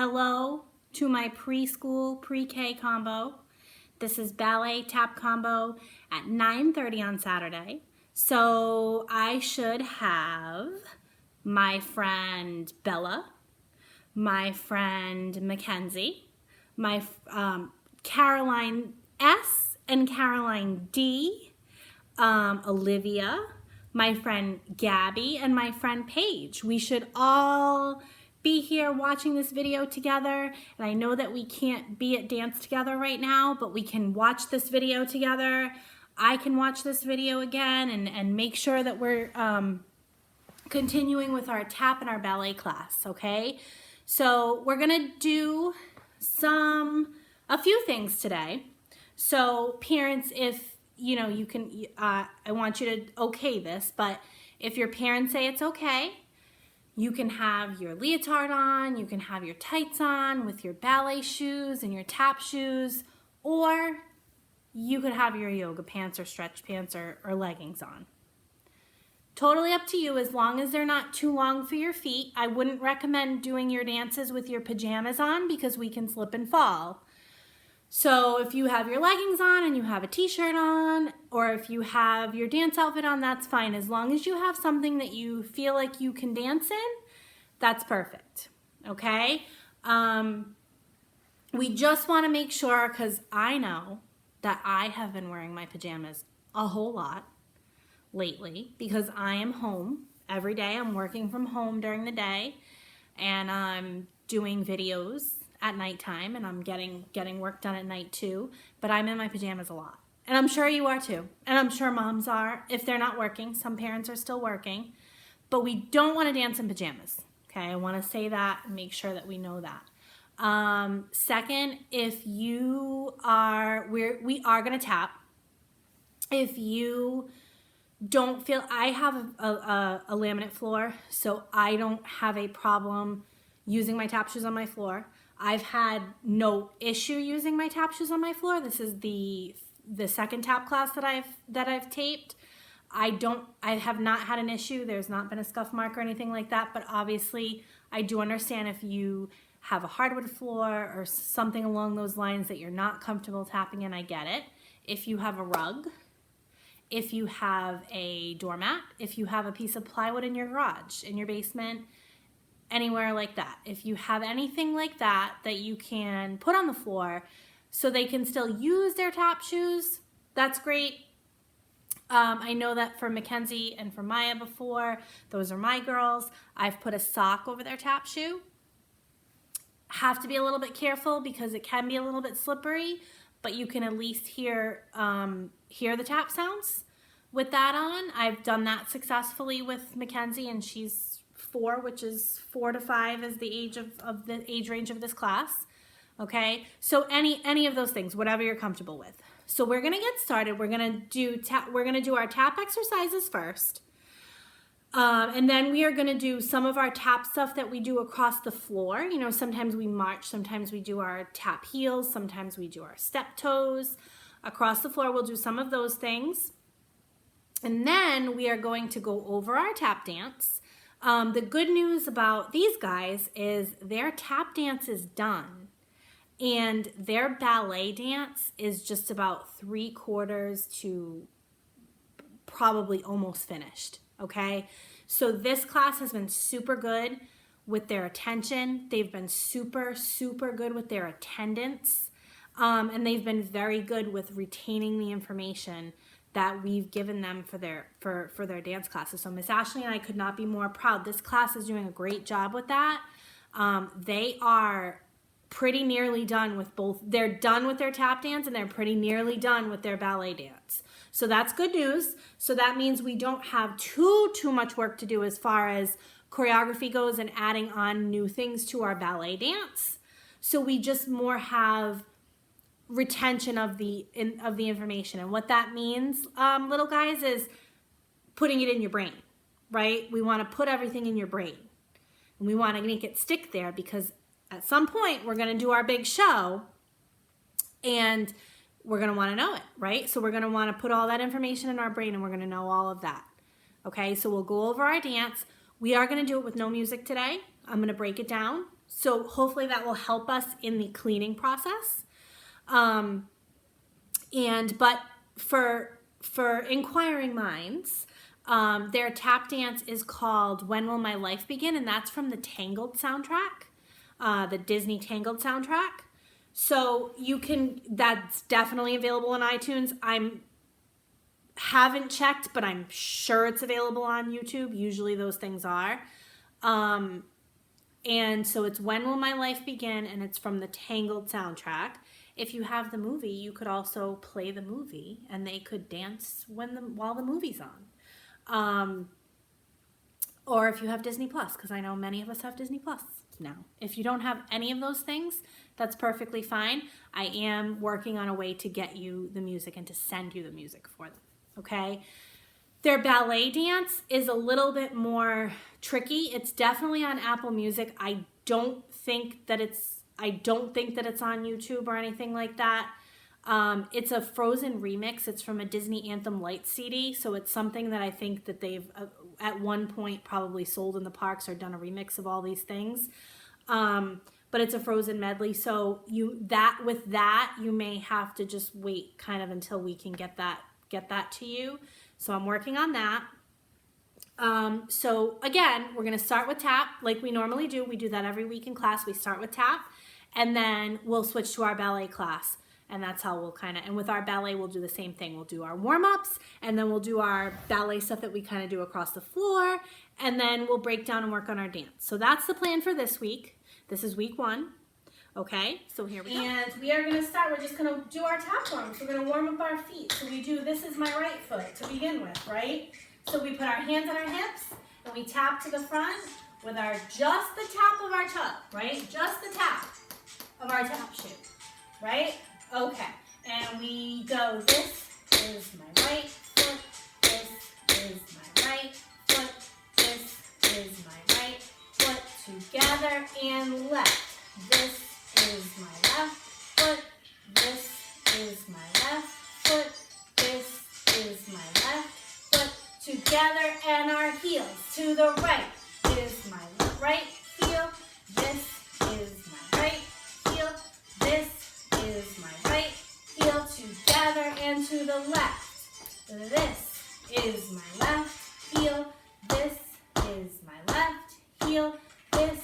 hello to my preschool pre-K combo. This is ballet tap combo at 9:30 on Saturday. So I should have my friend Bella, my friend Mackenzie, my Caroline S and Caroline D, Olivia, my friend Gabby, and my friend Paige. We should all be here watching this video together. And I know that we can't be at dance together right now, but we can watch this video together. I can watch this video again and make sure that we're continuing with our tap and our ballet class, okay? So we're gonna do a few things today. So parents, if you know, you can, I want you to okay this, but if your parents say it's okay, you can have your leotard on, you can have your tights on with your ballet shoes and your tap shoes, or you could have your yoga pants or stretch pants or leggings on. Totally up to you, as long as they're not too long for your feet. I wouldn't recommend doing your dances with your pajamas on because we can slip and fall. So if you have your leggings on and you have a t-shirt on, or if you have your dance outfit on, that's fine. As long as you have something that you feel like you can dance in, that's perfect, okay? We just wanna make sure, because I know that I have been wearing my pajamas a whole lot lately because I am home every day. I'm working from home during the day and I'm doing videos at nighttime, and I'm getting work done at night too, but I'm in my pajamas a lot. And I'm sure you are too. And I'm sure moms are, if they're not working. Some parents are still working, but we don't want to dance in pajamas. Okay, I want to say that and make sure that we know that. Second, if you are, we are going to tap. If you don't feel, I have a laminate floor, so I don't have a problem using my tap shoes on my floor. I've had no issue using my tap shoes on my floor. This is the second tap class that I've taped. I have not had an issue. There's not been a scuff mark or anything like that, but obviously I do understand if you have a hardwood floor or something along those lines that you're not comfortable tapping in, I get it. If you have a rug, if you have a doormat, if you have a piece of plywood in your garage, in your basement, anywhere like that. If you have anything like that that you can put on the floor so they can still use their tap shoes, that's great. I know that for Mackenzie and for Maya before, those are my girls, I've put a sock over their tap shoe. Have to be a little bit careful because it can be a little bit slippery, but you can at least hear the tap sounds with that on. I've done that successfully with Mackenzie, and she's 4, which is 4 to 5 is the age of the age range of this class. Okay, so any of those things, whatever you're comfortable with. So we're gonna get started. We're gonna do our tap exercises first, and then we are gonna do some of our tap stuff that we do across the floor. You know, sometimes we march, sometimes we do our tap heels, sometimes we do our step toes. Across the floor, we'll do some of those things, and then we are going to go over our tap dance. The good news about these guys is their tap dance is done and their ballet dance is just about 3/4 to probably almost finished, okay? So this class has been super good with their attention. They've been super, super good with their attendance, and they've been very good with retaining the information that we've given them for their dance classes. So Miss Ashley and I could not be more proud. This class is doing a great job with that. They are pretty nearly done with both. They're done with their tap dance and they're pretty nearly done with their ballet dance. So that's good news. So that means we don't have too much work to do as far as choreography goes and adding on new things to our ballet dance. So we just more have retention of the information. And what that means, little guys, is putting it in your brain, right? We want to put everything in your brain. And we want to make it stick there because at some point we're going to do our big show and we're going to want to know it, right? So we're going to want to put all that information in our brain and we're going to know all of that. Okay, so we'll go over our dance. We are going to do it with no music today. I'm going to break it down So hopefully that will help us in the cleaning process. But for inquiring minds, their tap dance is called When Will My Life Begin? And that's from the Tangled soundtrack, the Disney Tangled soundtrack. So that's definitely available on iTunes. Haven't checked, but I'm sure it's available on YouTube. Usually those things are. And so it's When Will My Life Begin? And it's from the Tangled soundtrack. If you have the movie, you could also play the movie and they could dance while the movie's on. Or if you have Disney Plus, because I know many of us have Disney Plus now. If you don't have any of those things, that's perfectly fine. I am working on a way to get you the music and to send you the music for them, okay? Their Ballet Dance is a little bit more tricky. It's definitely on Apple Music. I don't think that it's on YouTube or anything like that. It's a Frozen remix. It's from a Disney Anthem Lights CD. So it's something that I think that they've at one point probably sold in the parks or done a remix of all these things. But it's a Frozen medley. So you may have to just wait kind of until we can get that to you. So I'm working on that. So again, we're going to start with tap like we normally do. We do that every week in class. We start with tap and then we'll switch to our ballet class. And that's how we'll and with our ballet, we'll do the same thing. We'll do our warm-ups and then we'll do our ballet stuff that we kind of do across the floor. And then we'll break down and work on our dance. So that's the plan for this week. This is week 1. Okay, so here we go. And we are gonna start, we're just gonna do our tap warm. So we're gonna warm up our feet. So we do, this is my right foot to begin with, right? So we put our hands on our hips and we tap to the front with just the tap of our toe, right? Just the tap of our tap shoe, right? Okay, and we go, this is my right foot, this is my right foot, this is my right foot, together and left. This is my left foot, this is my left foot, this is my left foot, together and our heels to the right is my right heel, this is my right heel, this is my right heel, together and to the left. This is my left heel, this is my left heel, this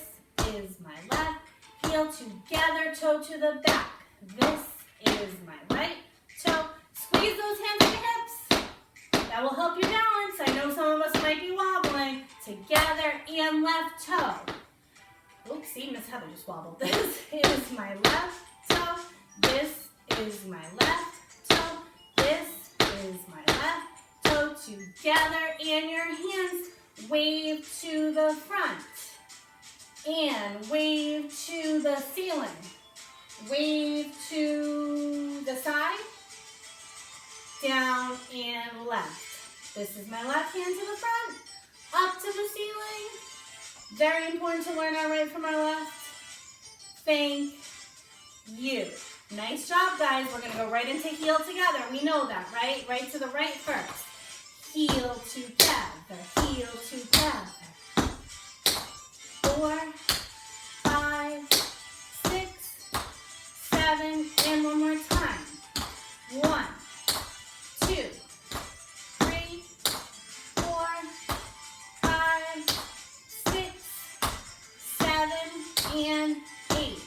is my left heel, together, toe to the back. This is my right toe. Squeeze those hands and hips. That will help you balance. I know some of us might be wobbling. Together and left toe. Oops, see, Miss Heather just wobbled. This is my left toe. This is my left toe. This is my left toe. Together and your hands wave to the front. And wave to the ceiling. Wave to the side. Down and left. This is my left hand to the front. Up to the ceiling. Very important to learn our right from our left. Thank you. Nice job, guys. We're going to go right into heel together. We know that, right? Right to the right first. Heel together. Heel together. 4, 5, 6, 7, and one more time. 1, 2, 3, 4, 5, 6, 7, and 8.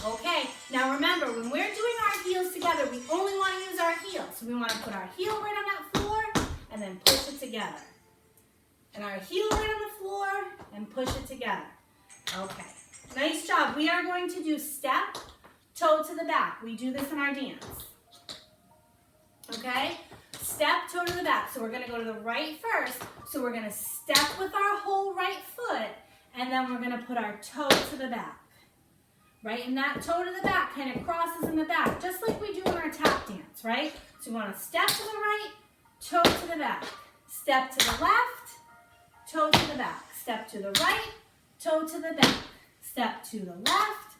Okay, now remember, when we're doing our heels together, we only want to use our heels. So we want to put our heel right on that floor and then push it together. And our heel right on the floor and push it together. Okay, nice job. We are going to do step, toe to the back. We do this in our dance. Okay, step, toe to the back. So we're going to go to the right first. So we're going to step with our whole right foot, and then we're going to put our toe to the back. Right, and that toe to the back kind of crosses in the back, just like we do in our tap dance, right? So we want to step to the right, toe to the back. Step to the left, toe to the back. Step to the right, toe to the back. Step to the left,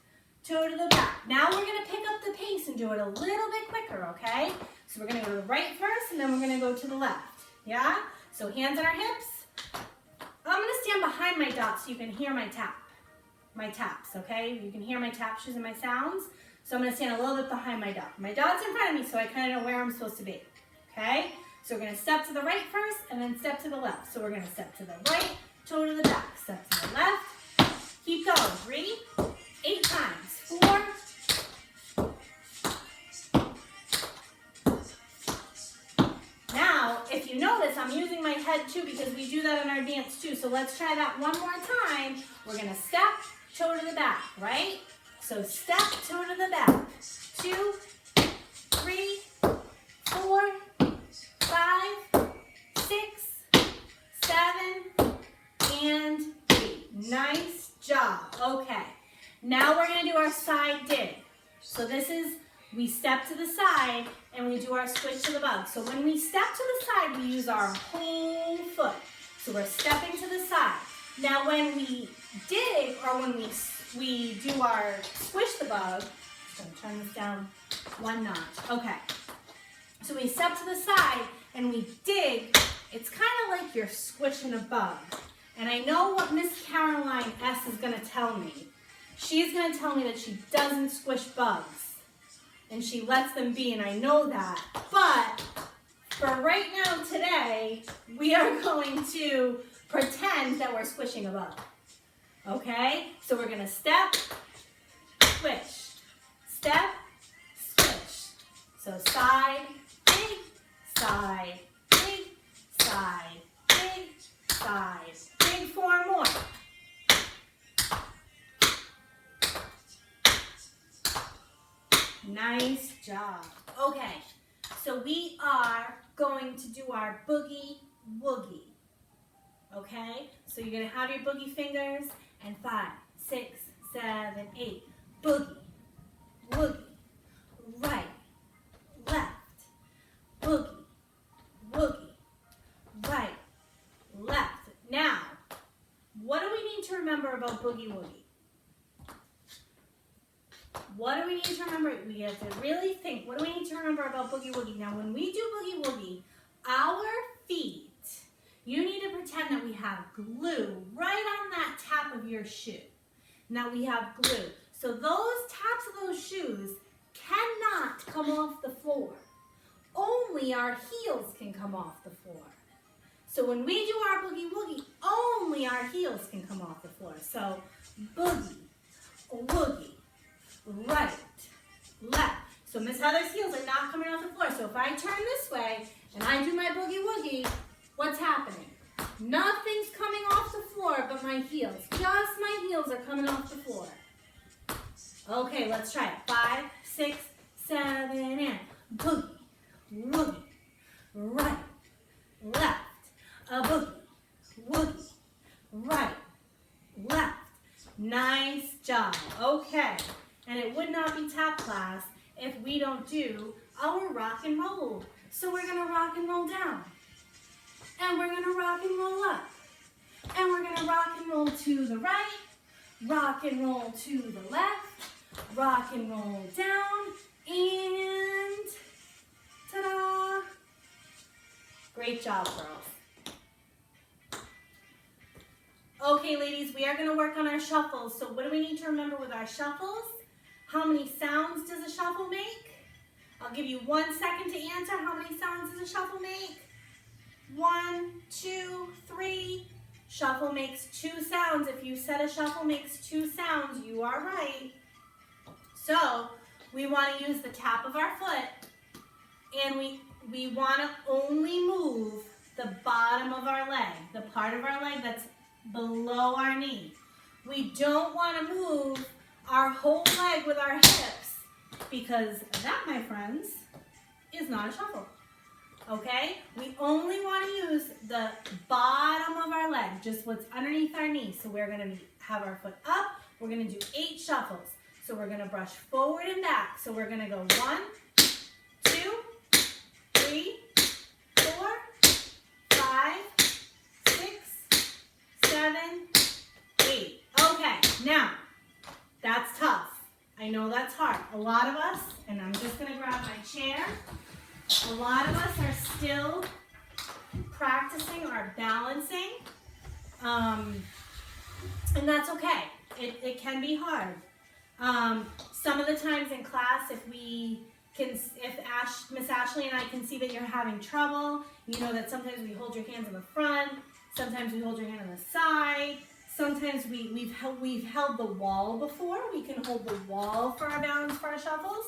toe to the back. Now we're going to pick up the pace and do it a little bit quicker, okay? So we're going to go to the right first, and then we're going to go to the left, yeah? So hands on our hips. I'm going to stand behind my dot so you can hear my tap. my taps, okay? You can hear my tap shoes and my sounds. So I'm gonna stand a little bit behind my dog. My dog's in front of me, so I kind of know where I'm supposed to be, okay? So we're gonna step to the right first and then step to the left. So we're gonna step to the right, toe to the back, step to the left. Keep going, 3, 8 times, 4, if you notice, I'm using my head too because we do that in our dance too. So let's try that one more time. We're gonna step, toe to the back, right? So step, toe to the back. 2, 3, 4, 5, 6, 7, and 8. Nice job. Okay. Now we're gonna do our side dig. So this is, we step to the side and we do our switch to the bug. So when we step to the side, we use our whole foot. So we're stepping to the side. Now when we dig, or when we do our switch the bug, so I'm turn this down 1 notch. Okay. So we step to the side and we dig. It's kind of like you're squishing a bug. And I know what Miss Caroline S. is gonna tell me. She's gonna tell me that she doesn't squish bugs. And she lets them be, and I know that. But for right now today, we are going to pretend that we're squishing a bug. Okay? So we're gonna step, squish, step, squish. So side, dig, side, dig, side, dig, side, dig. 4 more. Nice job. Okay, so we are going to do our Boogie Woogie. Okay, so you're going to have your boogie fingers, and 5, 6, 7, 8. Boogie, woogie, right, left. Boogie, woogie, right, left. Now, what do we need to remember about Boogie Woogie? What do we need to remember? We have to really think. What do we need to remember about Boogie Woogie? Now, when we do Boogie Woogie, our feet, you need to pretend that we have glue right on that tap of your shoe. Now, we have glue. So those taps of those shoes cannot come off the floor. Only our heels can come off the floor. So when we do our Boogie Woogie, only our heels can come off the floor. So Boogie, Woogie. Right, left. So Miss Heather's heels are not coming off the floor. So if I turn this way and I do my Boogie Woogie, what's happening? Nothing's coming off the floor but my heels. Just my heels are coming off the floor. Okay, let's try it. 5, 6, 7, and Boogie, Woogie, right, left. A Boogie, Woogie, right, left. Nice job. Okay. And it would not be tap class if we don't do our rock and roll. So we're gonna rock and roll down. And we're gonna rock and roll up. And we're gonna rock and roll to the right, rock and roll to the left, rock and roll down, and ta-da! Great job, girls. Okay, ladies, we are gonna work on our shuffles. So what do we need to remember with our shuffles? How many sounds does a shuffle make? I'll give you 1 second to answer. How many sounds does a shuffle make? 1, 2, 3. Shuffle makes 2 sounds. If you said a shuffle makes 2 sounds, you are right. So we want to use the tap of our foot, and we want to only move the bottom of our leg, the part of our leg that's below our knee. We don't want to move our whole leg with our hips, because that, my friends, is not a shuffle. Okay? We only want to use the bottom of our leg, just what's underneath our knee. So we're going to have our foot up. We're going to do 8 shuffles. So we're going to brush forward and back. So we're going to go 1, 2, 3, 4, 5, 6, 7, 8. Okay, now, that's tough. I know that's hard. A lot of us, and I'm just going to grab my chair, a lot of us are still practicing our balancing, and that's okay. It can be hard. Some of the times in class, if Miss Ashley and I can see that you're having trouble, you know that sometimes we hold your hands in the front, sometimes we hold your hand on the side, sometimes we've held the wall before. We can hold the wall for our balance for our shuffles,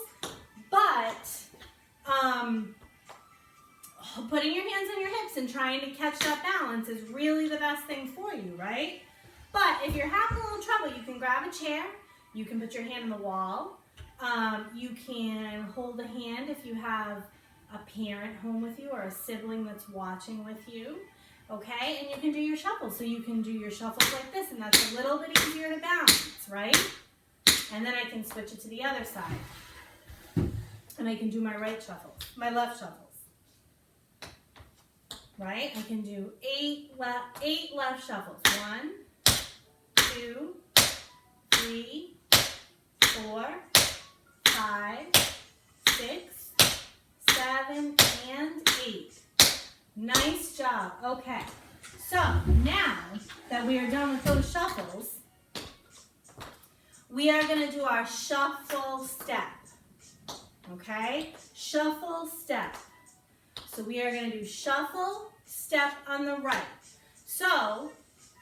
but putting your hands on your hips and trying to catch that balance is really the best thing for you, right? But if you're having a little trouble, you can grab a chair, you can put your hand on the wall, you can hold a hand if you have a parent home with you or a sibling that's watching with you, okay? And you can do your shuffles. So you can do your shuffles like this, and that's a little bit easier to balance, right? And then I can switch it to the other side. And I can do my right shuffles, my left shuffles. Right? I can do eight left shuffles. 1, 2, 3, 4, 5, 6, 7, and 8. Nice job. Okay. So now that we are done with those shuffles, we are going to do our shuffle step. Okay? Shuffle step. So we are going to do shuffle, step on the right. So,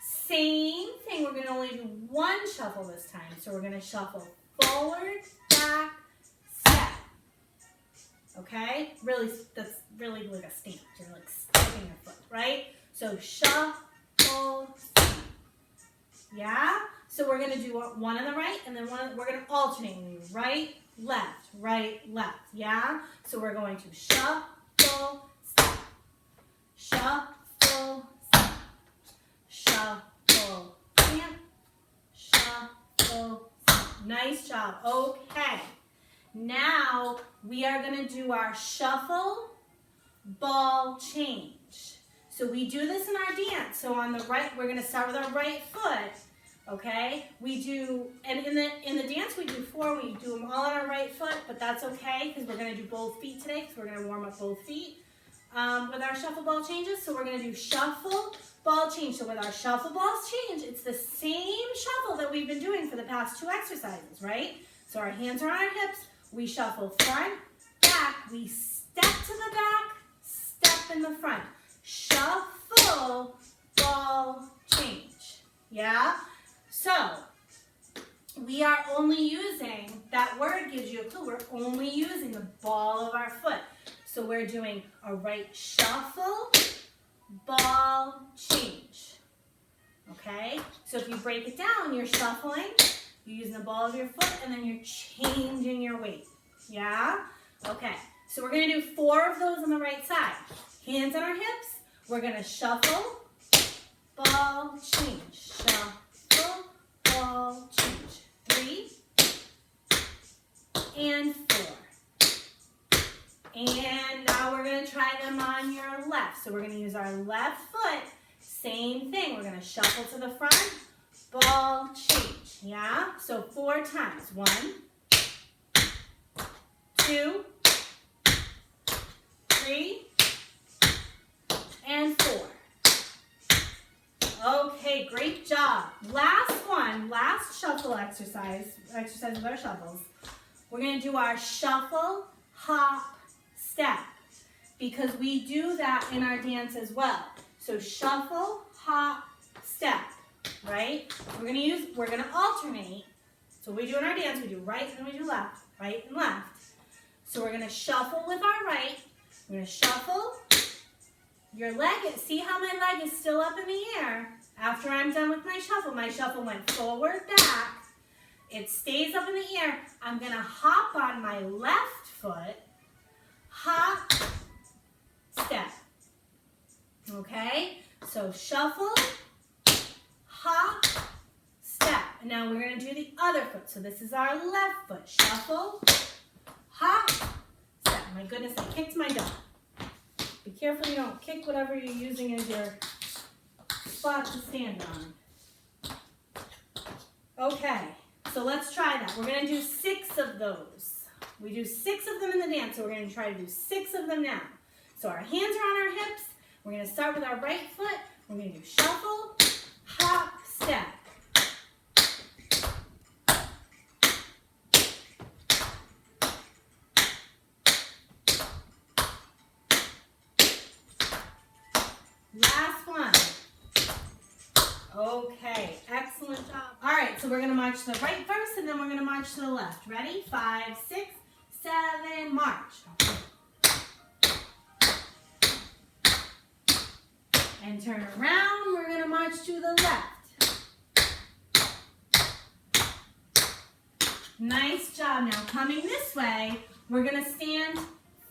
same thing, we're going to only do one shuffle this time. So we're going to shuffle forward, back, step. Okay? Really, that's really like a stamp. You're like stepping your foot, right? So shuffle, step. Yeah? So we're going to do one on the right, and then we're going to alternate. Right, left. Yeah? So we're going to shuffle, step. Shuffle, step. Shuffle, stamp. Shuffle, step. Nice job. Okay. Now we are going to do our shuffle, ball change. So we do this in our dance. So on the right, we're going to start with our right foot. Okay, we do, and in the dance we do 4, we do them all on our right foot, but that's okay because we're going to do both feet today because we're going to warm up both feet with our shuffle ball changes. So we're going to do shuffle, ball change. So with our shuffle balls change, it's the same shuffle that we've been doing for the past 2 exercises, right? So our hands are on our hips, we shuffle front, back, we step to the back, step in the front. Shuffle, ball change, yeah? So, we are only using, that word gives you a clue, we're only using the ball of our foot. So we're doing a right shuffle, ball change. Okay? So if you break it down, you're shuffling, you're using the ball of your foot, and then you're changing your weight. Yeah? Okay. So we're going to do 4 of those on the right side. Hands on our hips, we're going to shuffle, ball change. Shuffle, ball change. 3 and 4. And now we're going to try them on your left. So we're going to use our left foot. Same thing. We're going to shuffle to the front, ball change. Yeah? So 4 times. 1, 2, 3, and 4. Okay, great job. Last one, last shuffle exercise with our shuffles. We're going to do our shuffle, hop, step, because we do that in our dance as well. So shuffle, hop, step, right? We're going to alternate. So we do in our dance, we do right and then we do left, right and left. So we're going to shuffle with our right. We're going to shuffle. Your leg, see how my leg is still up in the air? After I'm done with my shuffle went forward, back. It stays up in the air. I'm going to hop on my left foot, hop, step. Okay? So shuffle, hop, step. And now we're going to do the other foot. So this is our left foot. Shuffle, hop, step. My goodness, I kicked my dog. Be careful you don't kick whatever you're using as your spot to stand on. Okay, so let's try that. We're going to do 6 of those. We do 6 of them in the dance, so we're going to try to do 6 of them now. So our hands are on our hips. We're going to start with our right foot. We're going to do shuffle, hop, step. Last one. Okay, excellent job. All right, so we're gonna march to the right first, and then we're gonna march to the left. Ready? 5, 6, 7, march. And turn around, we're gonna march to the left. Nice job. Now coming this way, we're gonna stand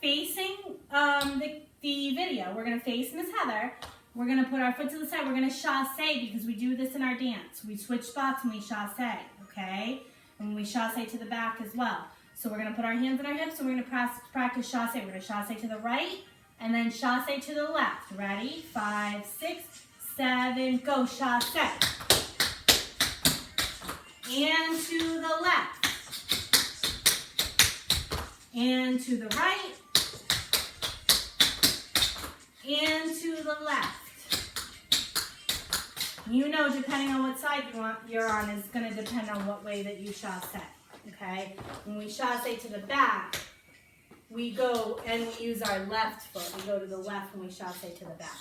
facing the video. We're gonna face Miss Heather. We're gonna put our foot to the side. We're gonna chasse because we do this in our dance. We switch spots and we chasse, okay? And we chasse to the back as well. So we're gonna put our hands on our hips and we're gonna practice chasse. We're gonna chasse to the right and then chasse to the left. Ready? 5, 6, 7, go chasse. And to the left. And to the right. And to the left. You know, depending on what side you're on is going to depend on what way that you chasse, okay? When we chasse to the back, we go and we use our left foot. We go to the left when we chasse to the back,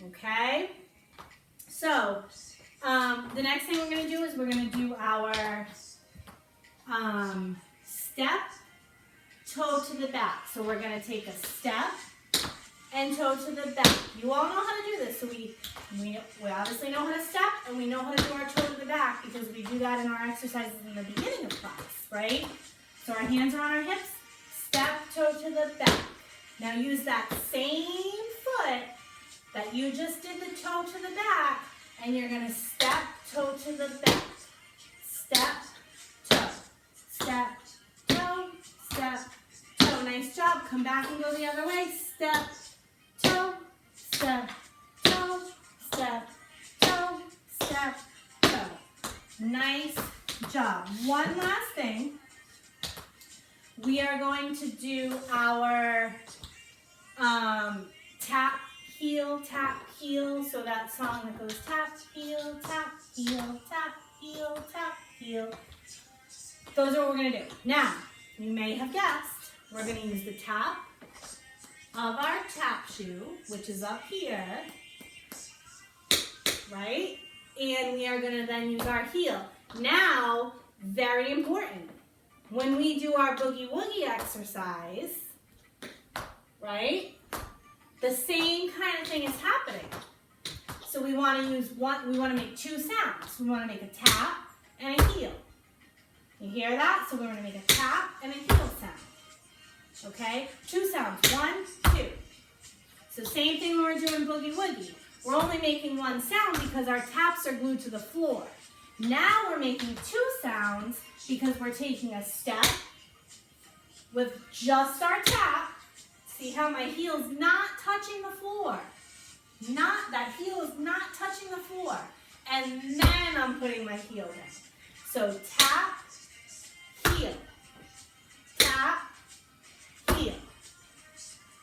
okay? So, the next thing we're going to do is we're going to do our step, toe to the back. So we're going to take a step and toe to the back. You all know how to do this. So we obviously know how to step and we know how to do our toe to the back because we do that in our exercises in the beginning of class, right? So our hands are on our hips, step, toe to the back. Now use that same foot that you just did the toe to the back and you're gonna step, toe to the back. Step, toe, step, toe, step, toe. Nice job. Come back and go the other way. Step, toe, step, toe, step, toe, step, toe. Nice job. One last thing. We are going to do our tap, heel, tap, heel. So that song that goes tap, heel, tap, heel, tap, heel, tap, heel. Those are what we're going to do. Now, you may have guessed, we're going to use the tap of our tap shoe, which is up here, right? And we are going to then use our heel. Now, very important, when we do our Boogie Woogie exercise, right, the same kind of thing is happening. So we want to make two sounds. We want to make a tap and a heel. You hear that? So we're going to make a tap and a heel sound. Okay? Two sounds. 1, 2. So same thing when we're doing Boogie Woogie. We're only making one sound because our taps are glued to the floor. Now we're making two sounds because we're taking a step with just our tap. See how my heel's not touching the floor. That heel is not touching the floor. And then I'm putting my heel down. So tap, heel, tap, heel,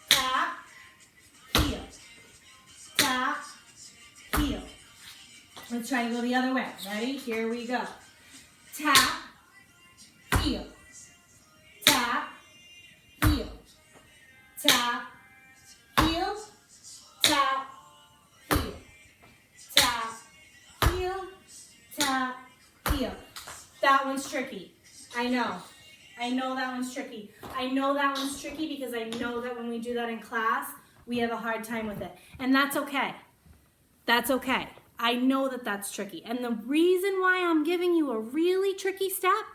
tap, heel, tap, heel. Let's try to go the other way. Ready? Here we go. Tap, heel, tap, heel, tap, heel, tap, heel, tap, heel, tap, heel. That one's tricky. I know that one's tricky. I know that one's tricky because I know that when we do that in class, we have a hard time with it. And that's okay. That's okay. I know that that's tricky. And the reason why I'm giving you a really tricky step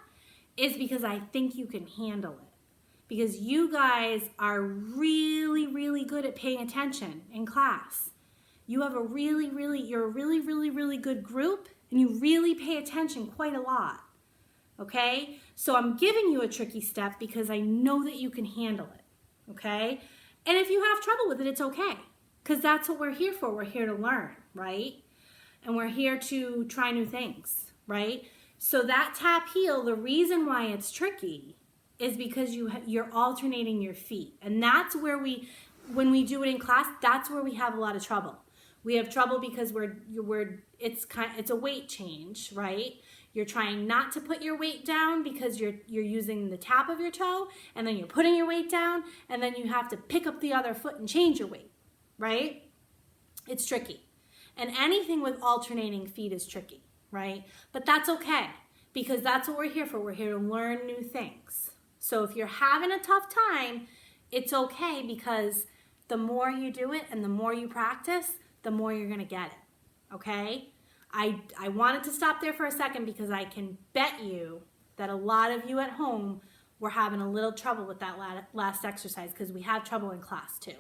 is because I think you can handle it. Because you guys are really, really good at paying attention in class. You have you're a really, really good group and you really pay attention quite a lot. Okay? So I'm giving you a tricky step because I know that you can handle it. Okay? And if you have trouble with it, it's okay. Because that's what we're here for. We're here to learn, right? And we're here to try new things, right? So that tap heel, the reason why it's tricky is because you're alternating your feet. And that's where when we do it in class, that's where we have a lot of trouble. We have trouble because it's a weight change, right? You're trying not to put your weight down because you're using the tap of your toe, and then you're putting your weight down, and then you have to pick up the other foot and change your weight, right? It's tricky. And anything with alternating feet is tricky, right? But that's okay, because that's what we're here for. We're here to learn new things. So if you're having a tough time, it's okay, because the more you do it and the more you practice, the more you're gonna get it, okay? I wanted to stop there for a second because I can bet you that a lot of you at home were having a little trouble with that last exercise, because we have trouble in class too.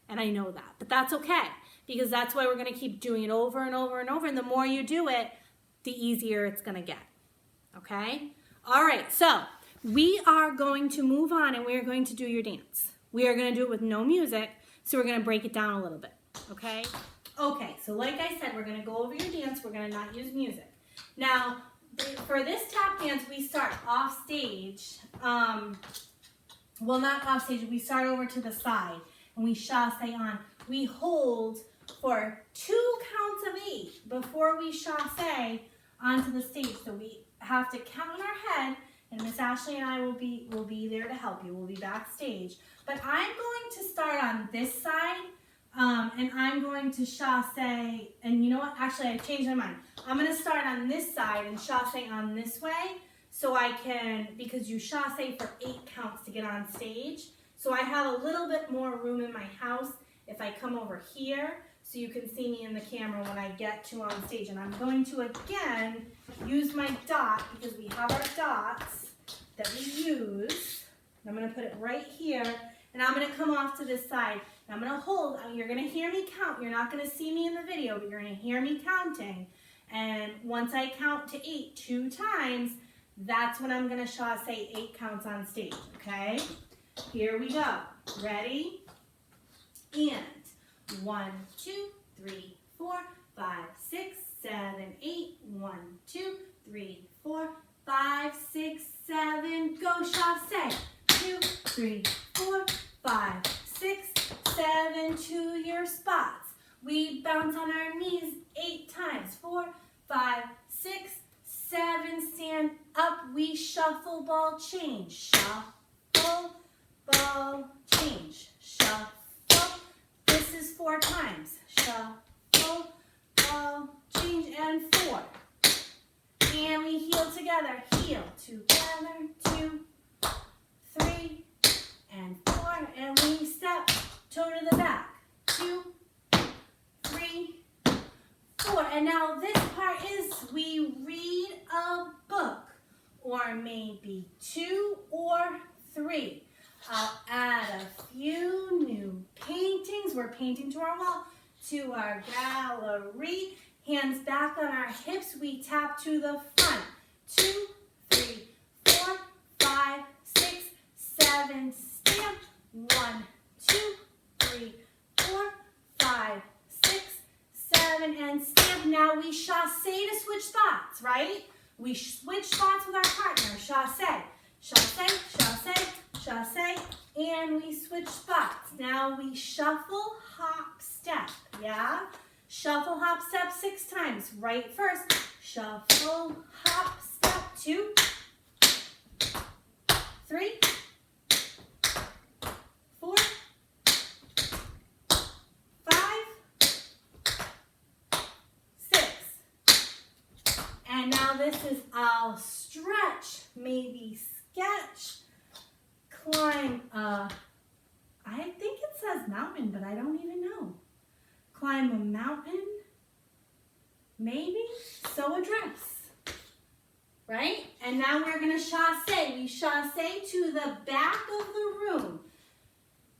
And I know that, but that's okay, because that's why we're gonna keep doing it over and over and over. And the more you do it, the easier it's gonna get, okay? All right, so we are going to move on and we are going to do your dance. We are gonna do it with no music, so we're gonna break it down a little bit, okay? Okay, so like I said, we're gonna go over your dance. We're gonna not use music. Now, for this tap dance, we start off stage. Well, not off stage, we start over to the side and we chasse on. We hold for 2 counts of 8 before we chasse onto the stage. So we have to count in our head, and Miss Ashley and I will be there to help you. We'll be backstage. But I'm going to start on this side, and I'm going to chasse, and you know what? Actually, I changed my mind. I'm going to start on this side and chasse on this way, so I can, because you chasse for 8 counts to get on stage. So I have a little bit more room in my house if I come over here, so you can see me in the camera when I get to on stage. And I'm going to, again, use my dot, because we have our dots that we use. I'm going to put it right here, and I'm going to come off to this side. And I'm going to hold. You're going to hear me count. You're not going to see me in the video, but you're going to hear me counting. And once I count to 8 2 times, that's when I'm going to chasse 8 counts on stage, okay? Here we go. Ready? And 1 2 3 4 5 6 7 8. 1 2 3 4 5 6 7. Go chasse. 2 3 4 5 6 7 to your spots. We bounce on our knees 8 times. 4 5 6 7. Stand up. We shuffle, ball, change. Shuffle, ball, change. Shuffle. This is 4 times. Shuffle, ball, change, and 4. And we heel together. Heel together. 2, 3, and 4. And we step toe to the back. 2, 3, 4. And now this part is we read a book, or maybe 2 or 3. I'll add a few new paintings. We're painting to our wall, to our gallery. Hands back on our hips. We tap to the front. 2, 3, 4, 5, 6, 7. Stamp. 1, 2, 3, 4, 5, 6, 7, and stamp. Now we chasse to switch spots, right? We switch spots with our partner. Chasse, chasse, chasse, chasse, and we switch spots. Now we shuffle, hop, step, yeah? Shuffle, hop, step 6 times. Right first. Shuffle, hop, step. 2, 3, 4, 5, 6. And now this is I'll stretch, maybe sketch, climb I think it says mountain, but I don't even know. Climb a mountain, maybe sew a dress, right? And now we're going to chasse. We chasse to the back of the room.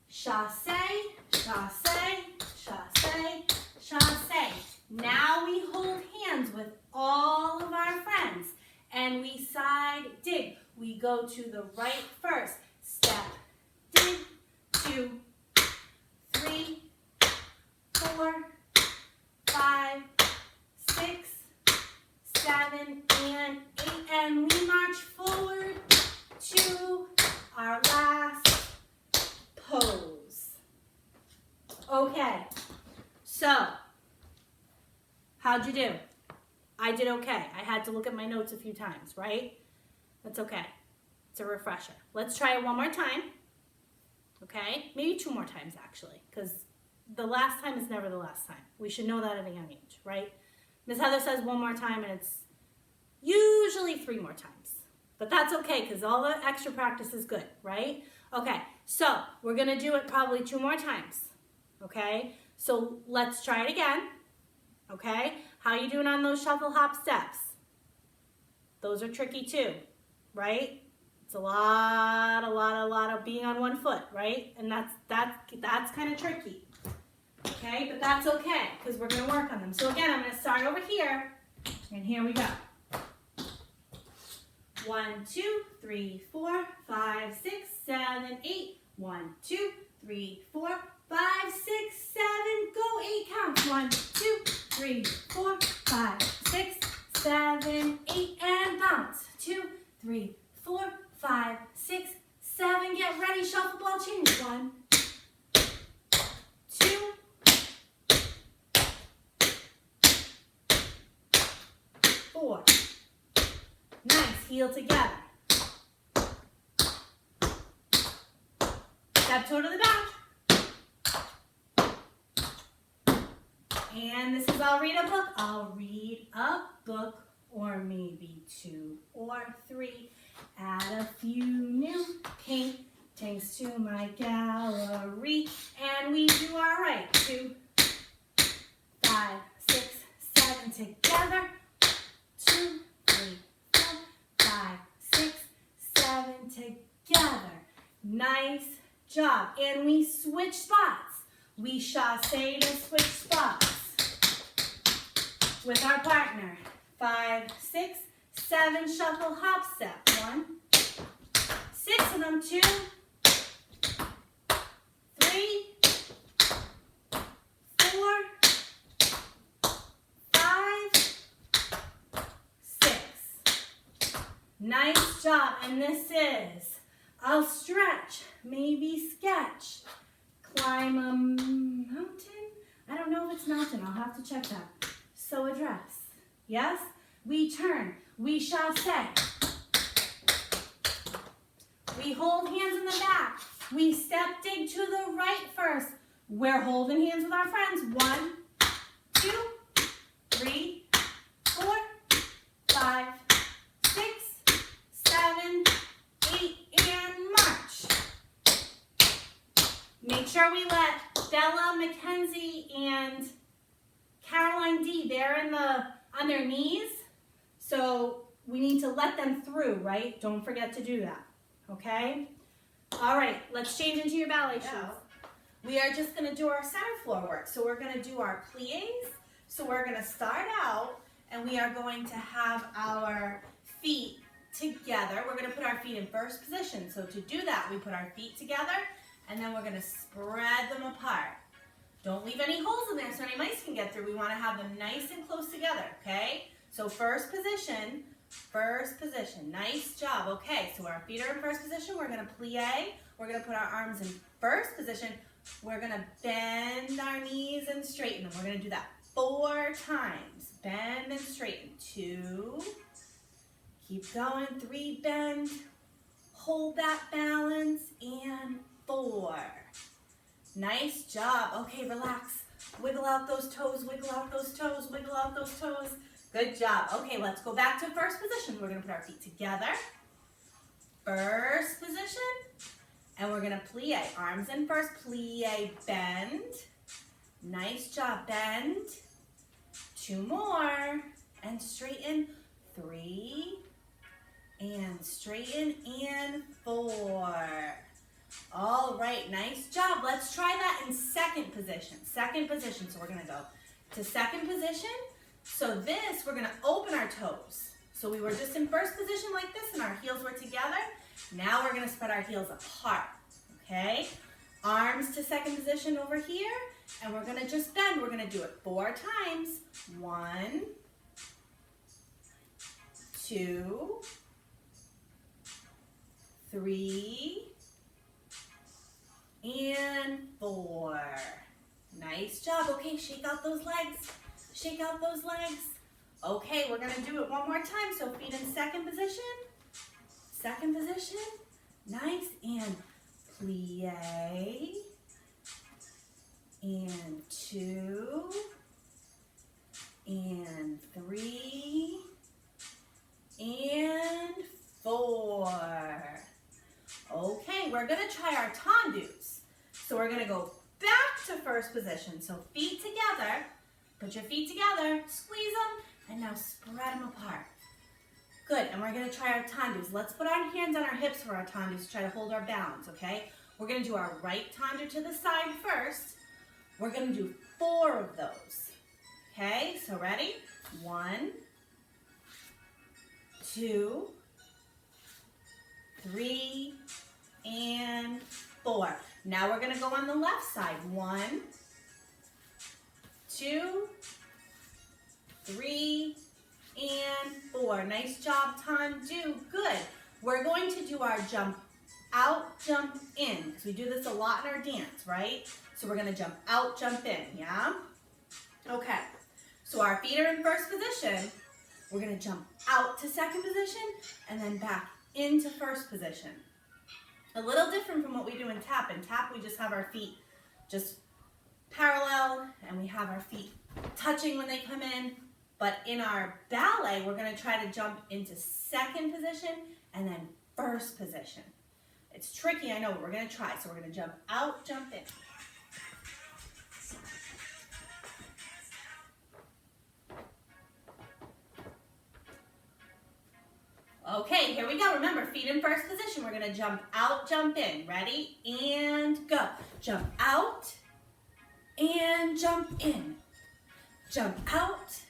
Chasse, chasse, chasse, chasse. Now we hold hands with all of our friends and we side dig. We go to the right first. Step, dig, 2, 3, 4, 5, 6, 7, and 8. And we march forward to our last pose. Okay, so how'd you do? I did okay. I had to look at my notes a few times, right? That's okay. It's a refresher. Let's try it one more time. Okay? Maybe 2 more times, actually, because the last time is never the last time. We should know that at a young age, right? Miss Heather says one more time, and it's usually 3 more times. But that's okay, because all the extra practice is good, right? Okay, so we're going to do it probably 2 more times, okay? So let's try it again, okay? How you doing on those shuffle hop steps? Those are tricky too, right? It's a lot of being on one foot, right? And that's kind of tricky, okay? But that's okay, because we're going to work on them. So again, I'm going to start over here, and here we go. 1, 2, 3, 4, 5, 6, 7, 8. 1, 2, 3, 4, 5, 6, 7. Go 8 counts. 1, 2, 3, 4, 5, 6, 7, 8, and bounce. 2, 3, 4, 5, 6, 7. Get ready. Shuffle ball change. 1, 2, 4. Nice. Heel together. Step toe to the back. And this is I'll read a book. I'll read a book, or maybe 2 or 3. Add a few new paintings to my gallery. And we do our right. 2, 5, 6, 7 together. 2, 3, 4, 5, 6, 7 together. Nice job. And we switch spots. We chassé to switch spots with our partner. 5, 6, 7 shuffle hop step. 1, 6 of them. 2, 3, 4, 5, 6. Nice job. And this is, I'll stretch, maybe sketch, climb a mountain. I don't know if it's mountain. I'll have to check that. Sew a dress. Yes? We turn. We chassé. We hold hands in the back. We step dig to the right first. We're holding hands with our friends. 1, 2, 3, 4, 5, 6, 7, 8, and march. Make sure we let Bella, Mackenzie, and Caroline D, they're on their knees. So we need to let them through, right? Don't forget to do that, okay? All right, let's change into your ballet shoes. We are just gonna do our center floor work. So we're gonna do our plies. So we're gonna start out, and we are going to have our feet together. We're gonna put our feet in first position. So to do that, we put our feet together, and then we're gonna spread them apart. Don't leave any holes in there so any mice can get through. We wanna have them nice and close together, okay? So first position, nice job. Okay, so our feet are in first position. We're gonna plie. We're gonna put our arms in first position. We're gonna bend our knees and straighten them. We're gonna do that 4 times. Bend and straighten. 2, keep going, 3, bend, hold that balance, and 4. Nice job. Okay, relax. Wiggle out those toes, wiggle out those toes, wiggle out those toes. Good job. Okay, let's go back to first position. We're gonna put our feet together. First position. And we're gonna plie. Arms in first, plie, bend. Nice job, bend. 2 more. And straighten. 3. And straighten, and 4. All right, nice job. Let's try that in second position. Second position, so we're gonna go to second position. So this, we're gonna open our toes. So we were just in first position like this, and our heels were together. Now we're gonna spread our heels apart, okay? Arms to second position over here, and we're gonna just bend. We're gonna do it 4 times. 1, 2, 3, and 4. Nice job. Okay, shake out those legs. Shake out those legs. Okay, we're gonna do it one more time. So feet in second position. Second position. Nice, and plie. and 2, and 3, and 4. Okay, we're gonna try our tendus. So we're gonna go back to first position. So feet together, put your feet together, squeeze them, and now spread them apart. Good, and we're gonna try our tendus. Let's put our hands on our hips for our tendus to try to hold our balance, okay? We're gonna do our right tendu to the side first. We're gonna do 4 of those. Okay, so ready? 1, 2, 3, and 4. Now we're gonna go on the left side. 1, 2, 3, and 4. Nice job, tendu. Good. We're going to do our jump out, jump in, because we do this a lot in our dance, right? So we're gonna jump out, jump in, yeah? Okay, so our feet are in first position. We're gonna jump out to second position and then back into first position. A little different from what we do in tap. In tap, we just have our feet just parallel and we have our feet touching when they come in. But in our ballet, we're gonna try to jump into second position and then first position. It's tricky, I know, but we're gonna try. So we're gonna jump out, jump in. Okay, here we go. Remember, feet in first position. We're gonna jump out, jump in. Ready? And go. Jump out and jump in. Jump out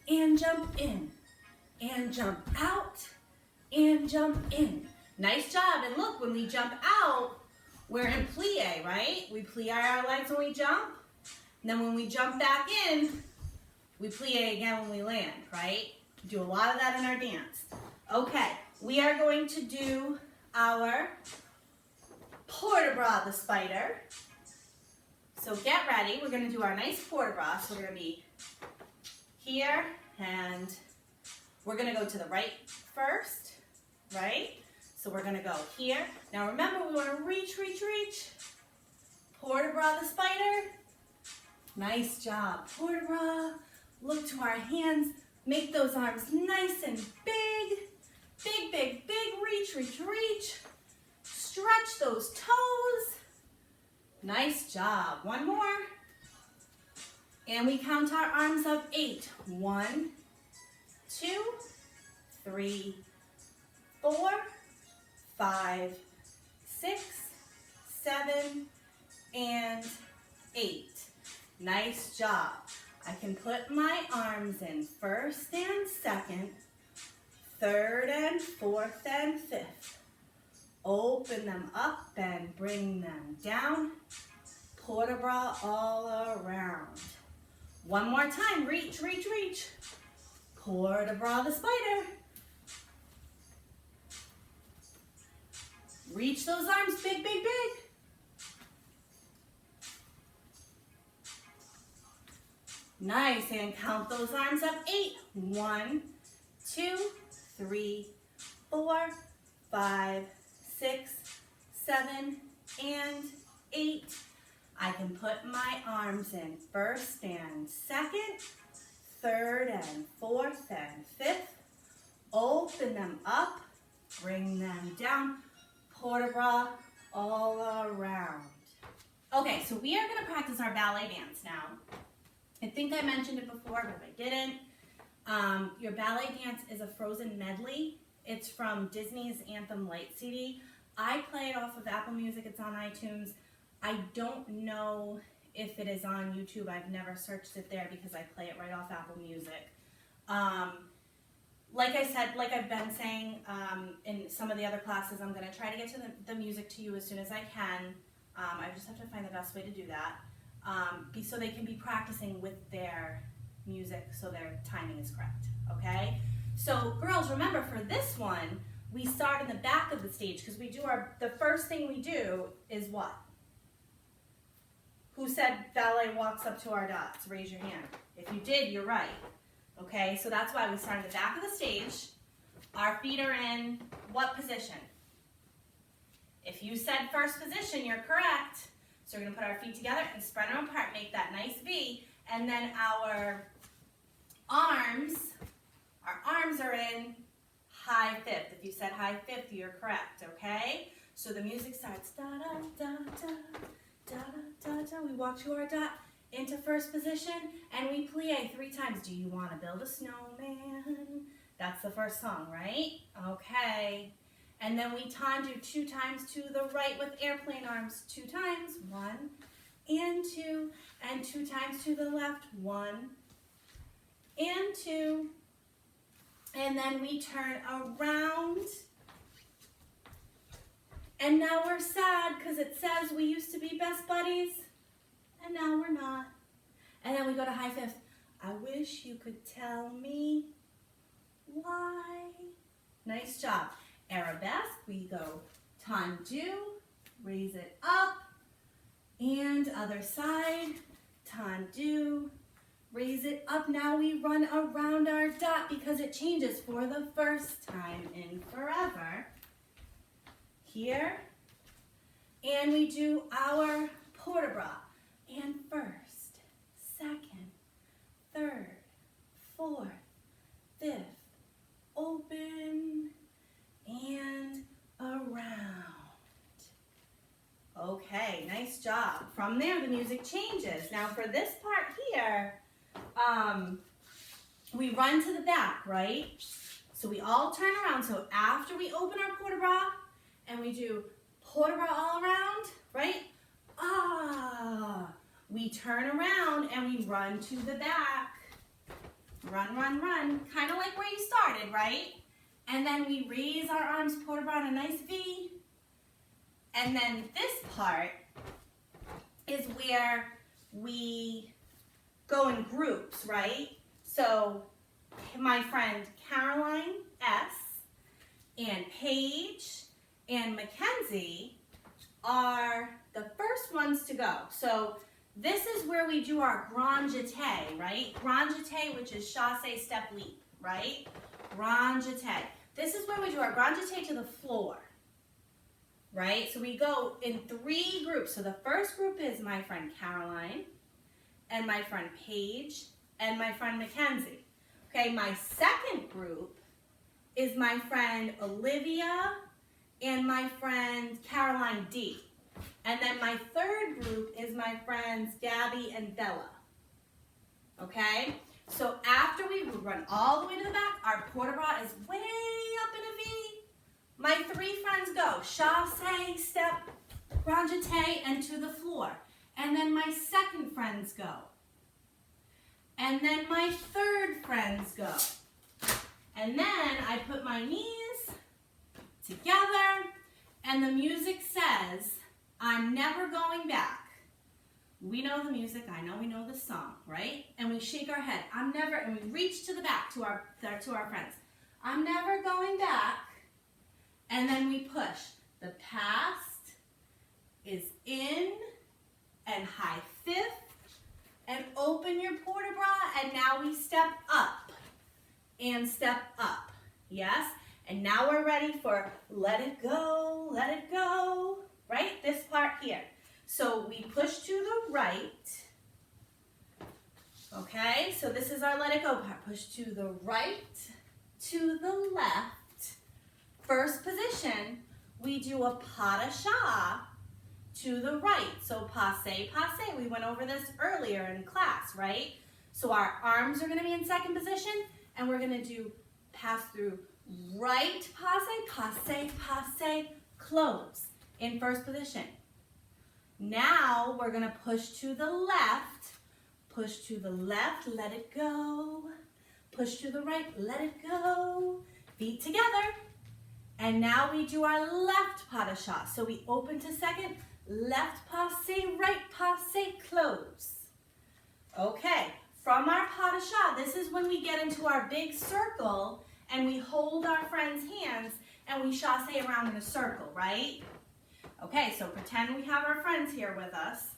and jump in. And jump out and jump in. Nice job. And look, when we jump out, we're in plie, right? We plie our legs when we jump. And then when we jump back in, we plie again when we land, right? We do a lot of that in our dance. Okay, we are going to do our port de bras the spider. So get ready. We're going to do our nice port de bras. So we're going to be here and we're going to go to the right first, right? So we're going to go here. Now remember, we want to reach, reach, reach. Port de bras the spider. Nice job. Port de bras. Look to our hands. Make those arms nice and big. Big, big, big. Reach, reach, reach. Stretch those toes. Nice job. One more. And we count our arms up 8. 1, 2, 3, 4, 5, 6, 7, and 8. Nice job. I can put my arms in first and second, third and fourth and fifth. Open them up and bring them down. Port de bras all around. One more time. Reach, reach, reach. Port de bras the spider. Reach those arms big, big, big. Nice, and count those arms up 8. 1, 2, 3, 4, 5, 6, 7, and 8. I can put my arms in first and second, third and fourth and fifth. Open them up, bring them down. Port de bras all around. Okay, so we are going to practice our ballet dance now. I think I mentioned it before, but if I didn't, your ballet dance is a Frozen medley. It's from Disney's Anthem Light CD. I play it off of Apple Music. It's on iTunes. I don't know if it is on YouTube. I've never searched it there because I play it right off Apple Music. Like I said, like I've been saying in some of the other classes, I'm going to try to get to the music to you as soon as I can. I just have to find the best way to do that. So they can be practicing with their music so their timing is correct, okay? So girls, remember for this one, we start in the back of the stage because we do the first thing we do is what? Who said ballet walks up to our dots? Raise your hand. If you did, you're right. Okay, so that's why we start at the back of the stage. Our feet are in what position? If you said first position, you're correct. So we're going to put our feet together and spread them apart, make that nice V, and then our arms are in high fifth. If you said high fifth, you're correct, okay? So the music starts da-da-da-da-da-da-da-da. We walk to our dot into first position, and we plie 3 times. Do you want to build a snowman? That's the first song, right? Okay. And then we time do 2 times to the right with airplane arms. 2 times, 1 and 2, and 2 times to the left, 1 and 2. And then we turn around. And now we're sad because it says we used to be best buddies, and now we're not. And then we go to high fifth. I wish you could tell me why. Nice job. Arabesque, we go tendu, raise it up, and other side, tendu, raise it up. Now we run around our dot because it changes for the first time in forever. Here, and we do our port de bras. And first, second, third, fourth, fifth, open, and around. Okay, nice job. From there, the music changes. Now for this part here, we run to the back, right? So we all turn around. So after we open our port de bras, and we do port de bras all around, right? Ah, we turn around and we run to the back. Run, run, run, kind of like where you started, right? And then we raise our arms, port de bras in a nice V. And then this part is where we go in groups, right? So my friend Caroline S. and Paige and Mackenzie are the first ones to go. So this is where we do our grand jeté, right? Grand jeté, which is chassé step leap, right? Grand jeté. This is where we do our grand jeté to the floor, right? So we go in 3 groups. So the first group is my friend Caroline, and my friend Paige, and my friend Mackenzie. Okay, my second group is my friend Olivia and my friend Caroline D. And then my third group is my friends Gabby and Bella. Okay? So after we run all the way to the back, our port de bras is way up in a V. My 3 friends go chassé, step, grand jeté, and to the floor. And then my second friends go. And then my third friends go. And then I put my knees together, and the music says, I'm never going back. We know the music, I know we know the song, right? And we shake our head, I'm never, and we reach to the back to our friends. I'm never going back. And then we push. The past is in and high fifth, and open your port de bras, and now we step up and step up. Yes? And now we're ready for let it go, right? This part here. So we push to the right. Okay, so this is our let it go part. Push to the right, to the left. First position, we do a pas de chat to the right. So passe, passe. We went over this earlier in class, right? So our arms are going to be in second position, and we're going to do pass through right, passe, passe, passe, close in first position. Now we're going to push to the left, let it go. Push to the right, let it go. Feet together. And now we do our left pas de chat. So we open to second, left passe, right passe, close. Okay, from our pas de chat, this is when we get into our big circle and we hold our friends' hands and we chasse around in a circle, right? Okay, so pretend we have our friends here with us.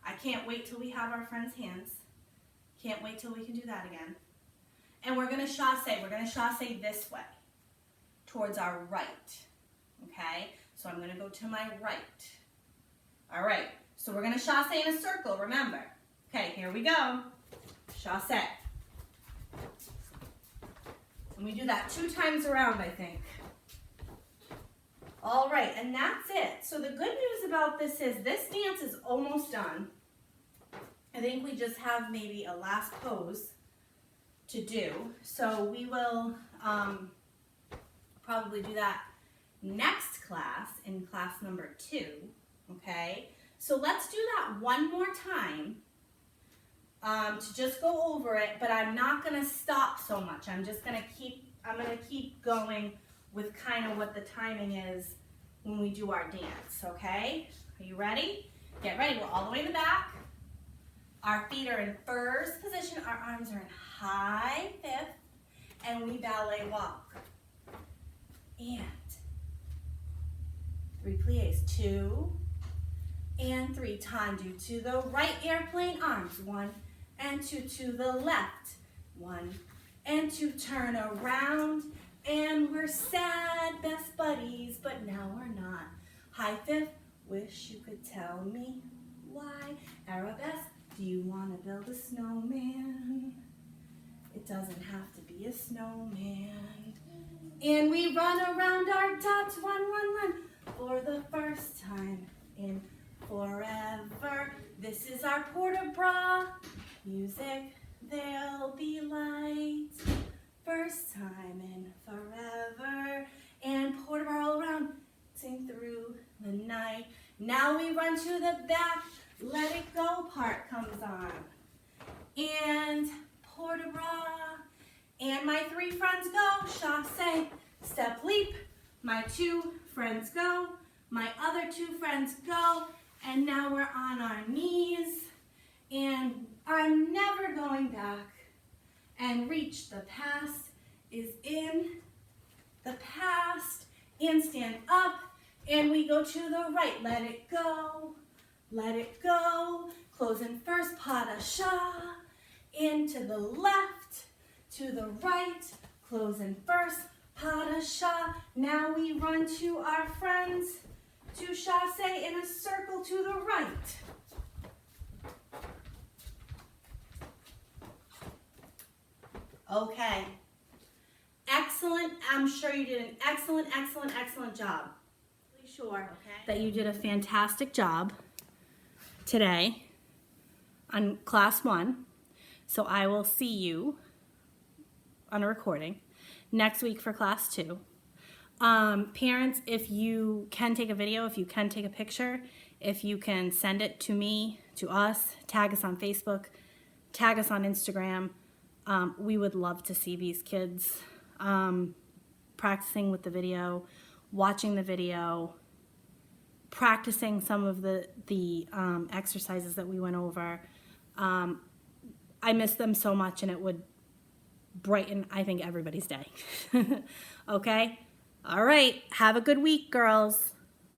I can't wait till we have our friends' hands. Can't wait till we can do that again. And we're gonna chasse this way, towards our right, okay? So I'm gonna go to my right. All right, So we're gonna chasse in a circle, remember. Okay, here we go. Chasse. And we do that 2 times around, I think. All right, and that's it. So the good news about this is this dance is almost done. I think we just have maybe a last pose to do. So we will probably do that next class, in class number 2, okay? So let's do that one more time to just go over it, but I'm not gonna stop so much. I'm gonna keep going with kind of what the timing is when we do our dance, okay? Are you ready? Get ready, we're all the way in the back. Our feet are in first position, our arms are in high fifth, and we ballet walk. And 3 pliés, 2 and 3, tendu to the right, airplane arms, 1 and 2 to the left, 1 and 2, turn around, and we're sad best buddies, but now we're not. High fifth, wish you could tell me why. Arabesque, do you want to build a snowman? It doesn't have to be a snowman. And we run around our dots, run, for the first time in forever. This is our port de bras. Music, there'll be lights. First time in forever. And port de bras all around, sing through the night. Now we run to the back. Let it go part comes on. And port de bras. And my 3 friends go, chasse, step leap. My 2 friends go, my other 2 friends go, and now we're on our knees. And I'm never going back. And reach, the past is in the past. And stand up, and we go to the right. Let it go, let it go. Close in first, pas de chat. In to the left, to the right. Close in first, pas de chat. Now we run to our friends to chasse in a circle to the right. Okay. Excellent. I'm sure you did an excellent job. Really sure that you did a fantastic job today on class 1. So I will see you on a recording next week for class 2. Parents, if you can take a video, if you can take a picture, if you can send it to me, to us, tag us on Facebook, tag us on Instagram. We would love to see these kids practicing with the video, watching the video, practicing some of the exercises that we went over. I miss them so much, and it would brighten, I think, everybody's day. Okay? All right. Have a good week, girls.